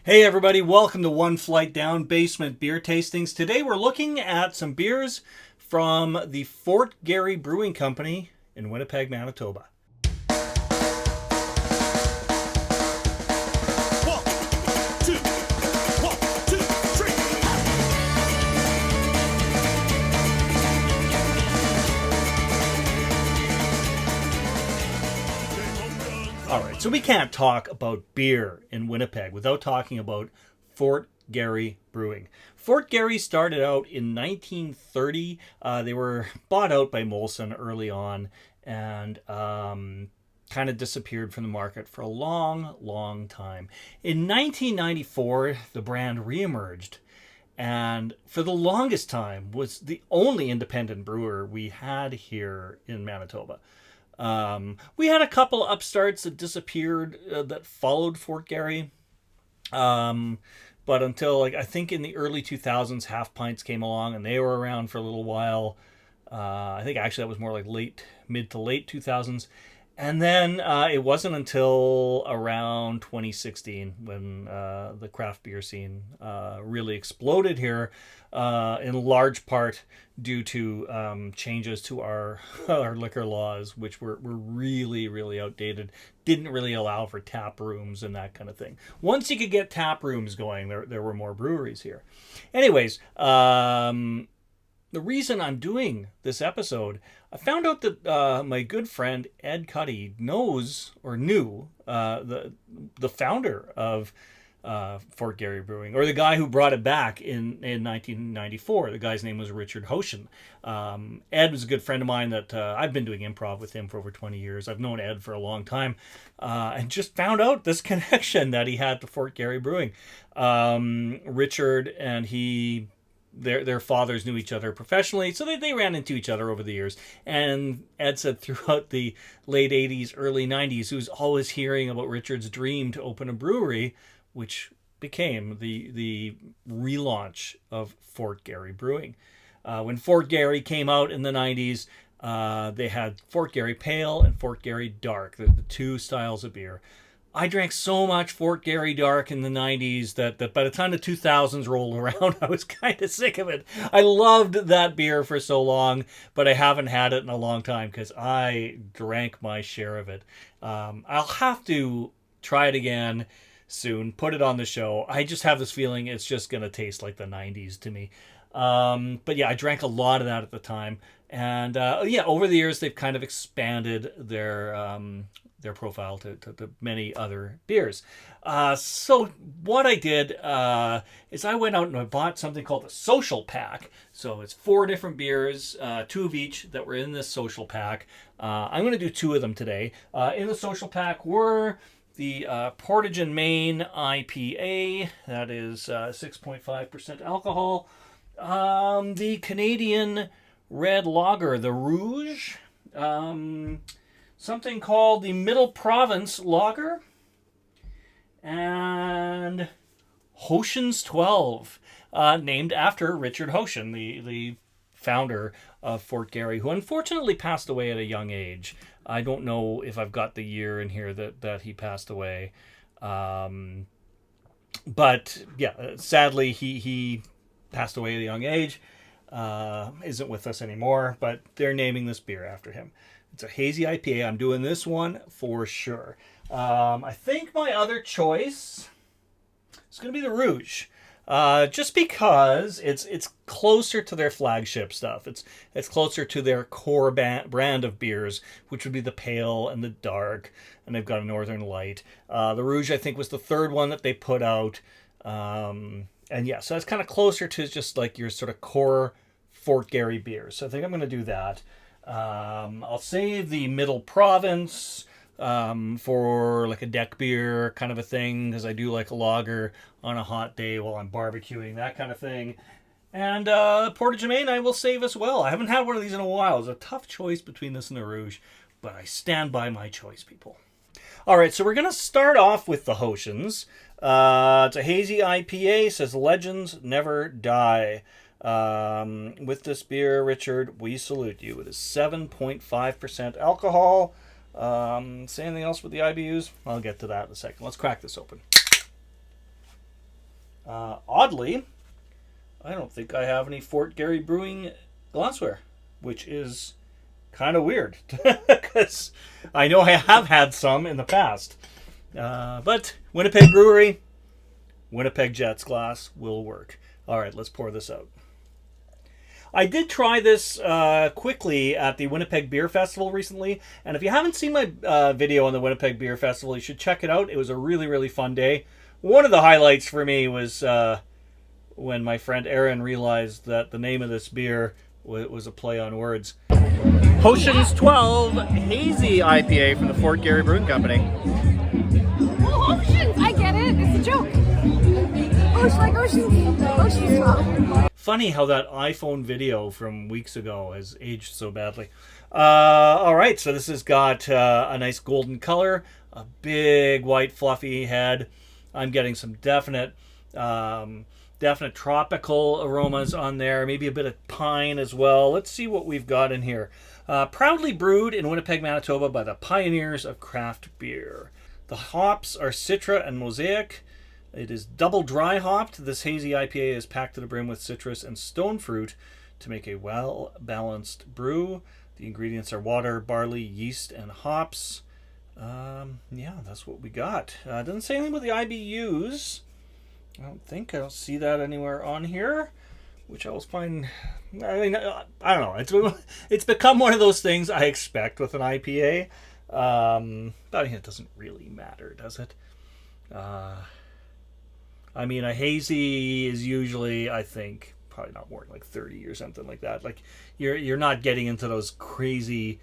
Hey everybody, welcome to One Flight Down Basement Beer Tastings. Today we're looking at some beers from the Fort Garry Brewing Company in Winnipeg, Manitoba. Alright, so we can't talk about beer in Winnipeg without talking about Fort Garry Brewing. Fort Garry started out in 1930. They were bought out by Molson early on and kind of disappeared from the market for a long time. In 1994, the brand reemerged and for the longest time was the only independent brewer we had here in Manitoba. We had a couple upstarts that disappeared that followed Fort Garry. But until I think in the early 2000s, Half Pints came along and they were around for a little while. I think actually that was more like mid to late 2000s. And then it wasn't until around 2016 when the craft beer scene really exploded here, in large part due to changes to our liquor laws, which were really outdated. Didn't really allow for tap rooms and that kind of thing. Once you could get tap rooms going, there were more breweries here. Anyways, the reason I'm doing this episode, I found out that my good friend Ed Cuddy knew the founder of Fort Garry Brewing, or the guy who brought it back in 1994. The guy's name was Richard Hoeschen. Ed was a good friend of mine that I've been doing improv with him for over 20 years. I've known Ed for a long time, and just found out this connection that he had to Fort Garry Brewing. Richard and he... Their fathers knew each other professionally, so they ran into each other over the years. And Ed said throughout the late 80s, early 90s, he was always hearing about Richard's dream to open a brewery, which became the relaunch of Fort Garry Brewing. When Fort Garry came out in the 90s, they had Fort Garry Pale and Fort Garry Dark, the two styles of beer. I drank so much Fort Garry Dark in the 90s that by the time the 2000s rolled around, I was kind of sick of it. I loved that beer for so long, but I haven't had it in a long time because I drank my share of it. I'll have to try it again soon, put it on the show. I just have this feeling it's just going to taste like the 90s to me. But yeah, I drank a lot of that at the time. And over the years, they've kind of expanded their profile to many other beers. So what I did is I went out and I bought something called a social pack. So it's 4 different beers, 2 of each that were in this social pack. I'm going to do 2 of them today. In the social pack were the Portage and Maine IPA. That is 6.5% alcohol. The Canadian Red Lager, the Rouge. Something called the Middle Province Lager, and Hoeschen's 12, named after Richard Hoeschen, the founder of Fort Garry, who unfortunately passed away at a young age. I don't know if I've got the year in here that he passed away. But yeah, sadly, he passed away at a young age. Isn't with us anymore, but they're naming this beer after him. It's a hazy IPA. I'm doing this one for sure. I think my other choice is going to be the Rouge. Just because it's closer to their flagship stuff. It's closer to their core brand of beers, which would be the Pale and the Dark, and they've got a Northern Light. The Rouge, I think, was the 3rd one that they put out. And yeah, so it's kind of closer to just like your sort of core Fort Garry beers. So I think I'm going to do that. I'll save the Middle Province for like a deck beer kind of a thing, because I do like a lager on a hot day while I'm barbecuing, that kind of thing. And Portage and Maine I will save as well. I haven't had one of these in a while. It's a tough choice between this and the Rouge, but I stand by my choice, people. All right, so we're going to start off with the Hoeschens. It's a hazy IPA, says Legends Never Die. With this beer, Richard, we salute you. It is 7.5% alcohol. Say anything else with the IBUs? I'll get to that in a second. Let's crack this open. Oddly, I don't think I have any Fort Garry Brewing glassware, which is kind of weird because I know I have had some in the past. But Winnipeg Brewery, Winnipeg Jets glass will work. All right, let's pour this out. I did try this quickly at the Winnipeg Beer Festival recently, and if you haven't seen my video on the Winnipeg Beer Festival, you should check it out. It was a really, really fun day. One of the highlights for me was when my friend Aaron realized that the name of this beer was a play on words. Hoeschen's 12 Hazy IPA from the Fort Garry Brewing Company. Oh, Hoeschen's! I get it. It's a joke. Hoeschen's 12. Funny how that iPhone video from weeks ago has aged so badly. All right, so this has got a nice golden color, a big white fluffy head. I'm getting some definite tropical aromas on there, maybe a bit of pine as well. Let's see what we've got in here. Proudly brewed in Winnipeg, Manitoba by the pioneers of craft beer. The hops are Citra and Mosaic. It is double dry hopped. This hazy IPA is packed to the brim with citrus and stone fruit to make a well-balanced brew. The ingredients are water, barley, yeast, and hops. Yeah, that's what we got. Doesn't say anything about the IBUs. I don't see that anywhere on here, which I always find. I mean, I don't know. It's become one of those things I expect with an IPA. But I mean, it doesn't really matter, does it? I mean, a hazy is usually, I think, probably not more than like 30 or something like that. Like you're not getting into those crazy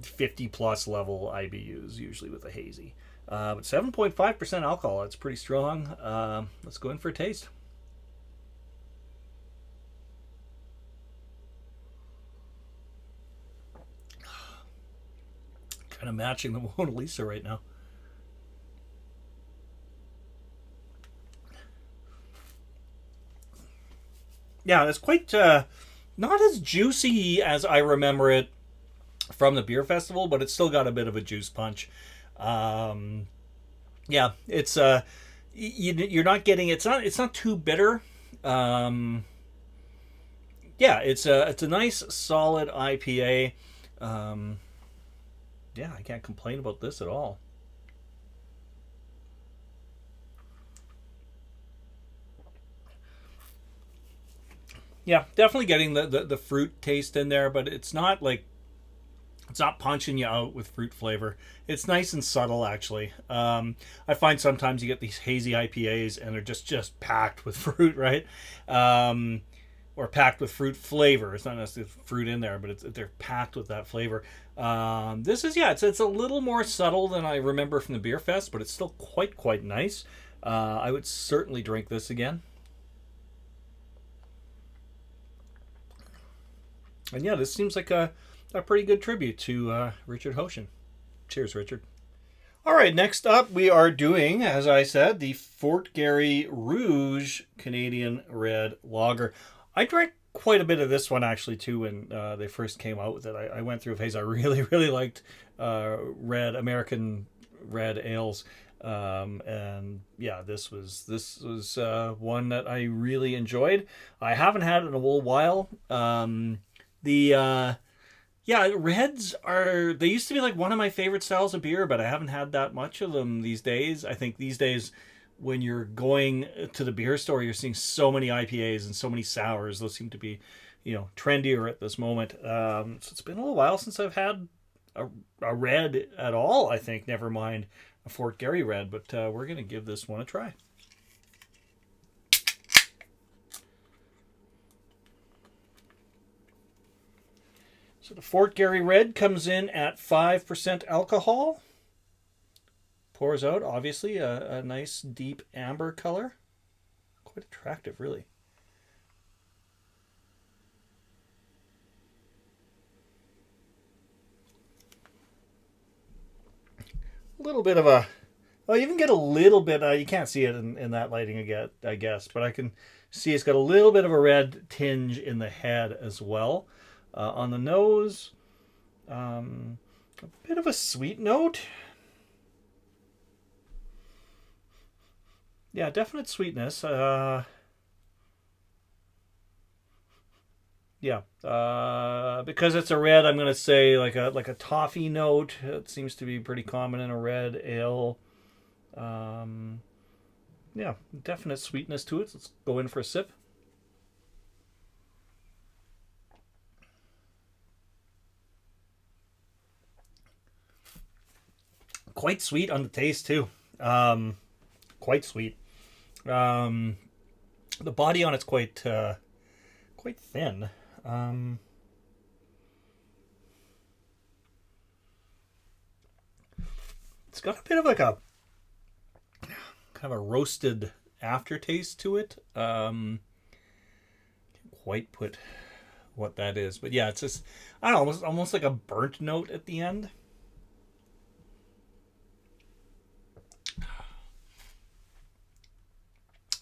50 plus level IBUs usually with a hazy. But 7.5% alcohol, that's pretty strong. Let's go in for a taste. Kind of matching the Mona Lisa right now. Yeah, it's quite not as juicy as I remember it from the beer festival, but it's still got a bit of a juice punch. Yeah, it's you're not getting it's not too bitter. Yeah, it's a nice solid IPA. Yeah, I can't complain about this at all. Yeah, definitely getting the fruit taste in there, but it's not punching you out with fruit flavor. It's nice and subtle, actually. I find sometimes you get these hazy IPAs and they're just packed with fruit, right? Or packed with fruit flavor. It's not necessarily fruit in there, but they're packed with that flavor. This is, yeah, it's a little more subtle than I remember from the beer fest, but it's still quite nice. I would certainly drink this again. And yeah, this seems like a pretty good tribute to Richard Hoeschen. Cheers, Richard. All right, next up we are doing, as I said, the Fort Garry Rouge Canadian Red Lager. I drank quite a bit of this one actually too when they first came out with it. I went through a phase. I really liked American red ales. And yeah, this was one that I really enjoyed. I haven't had it in a little while. Reds they used to be like one of my favorite styles of beer, but I haven't had that much of them these days. I think these days when you're going to the beer store, you're seeing so many IPAs and so many sours. Those seem to be, trendier at this moment. So it's been a little while since I've had a red at all, I think, never mind a Fort Garry red, but we're going to give this one a try. So the Fort Garry Red comes in at 5% alcohol. Pours out, obviously, a nice deep amber color. Quite attractive, really. A little bit of a... Well, you even get a little bit... you can't see it in that lighting, I guess, but I can see it's got a little bit of a red tinge in the head as well. On the nose, a bit of a sweet note. Yeah, definite sweetness. Yeah, because it's a red, I'm gonna say like a toffee note. It seems to be pretty common in a red ale. Um, yeah, definite sweetness to it. Let's go in for a sip. Quite sweet on the taste too. Quite sweet. Um, the body on it's quite thin. Um, it's got a bit of like a kind of a roasted aftertaste to it. Can't quite put what that is, but yeah, it's just I don't know, almost like a burnt note at the end.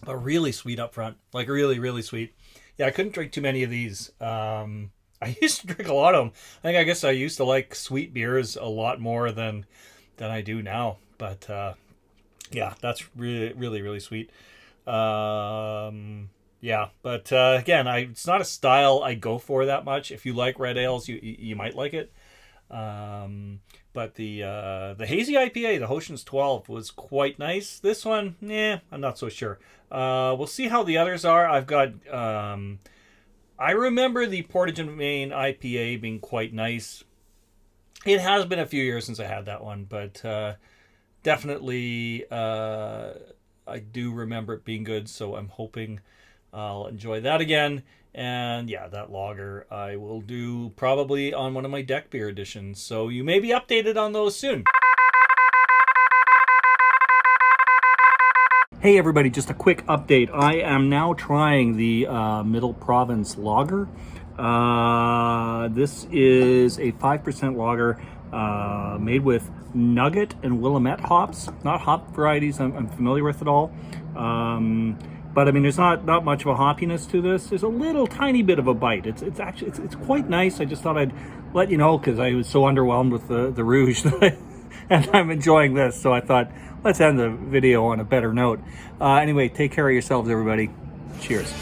But really sweet up front, like really, really sweet. Yeah, I couldn't drink too many of these. I used to drink a lot of them. I guess I used to like sweet beers a lot more than I do now. But yeah, that's really, really, really sweet. Yeah, but again, it's not a style I go for that much. If you like red ales, you might like it. But the hazy IPA, the Hoeschen's 12, was quite nice. This one, I'm not so sure. We'll see how the others are. I've got. I remember the Portage and Maine IPA being quite nice. It has been a few years since I had that one, but definitely I do remember it being good. So I'm hoping I'll enjoy that again. And yeah, that lager I will do probably on one of my deck beer editions. So you may be updated on those soon. Hey everybody, just a quick update. I am now trying the Middle Province Lager. This is a 5% lager made with Nugget and Willamette hops. Not hop varieties I'm familiar with at all. But I mean, there's not much of a hoppiness to this. There's a little tiny bit of a bite. It's actually quite nice. I just thought I'd let you know because I was so underwhelmed with the Rouge and I'm enjoying this. So I thought let's end the video on a better note. Anyway, take care of yourselves, everybody. Cheers.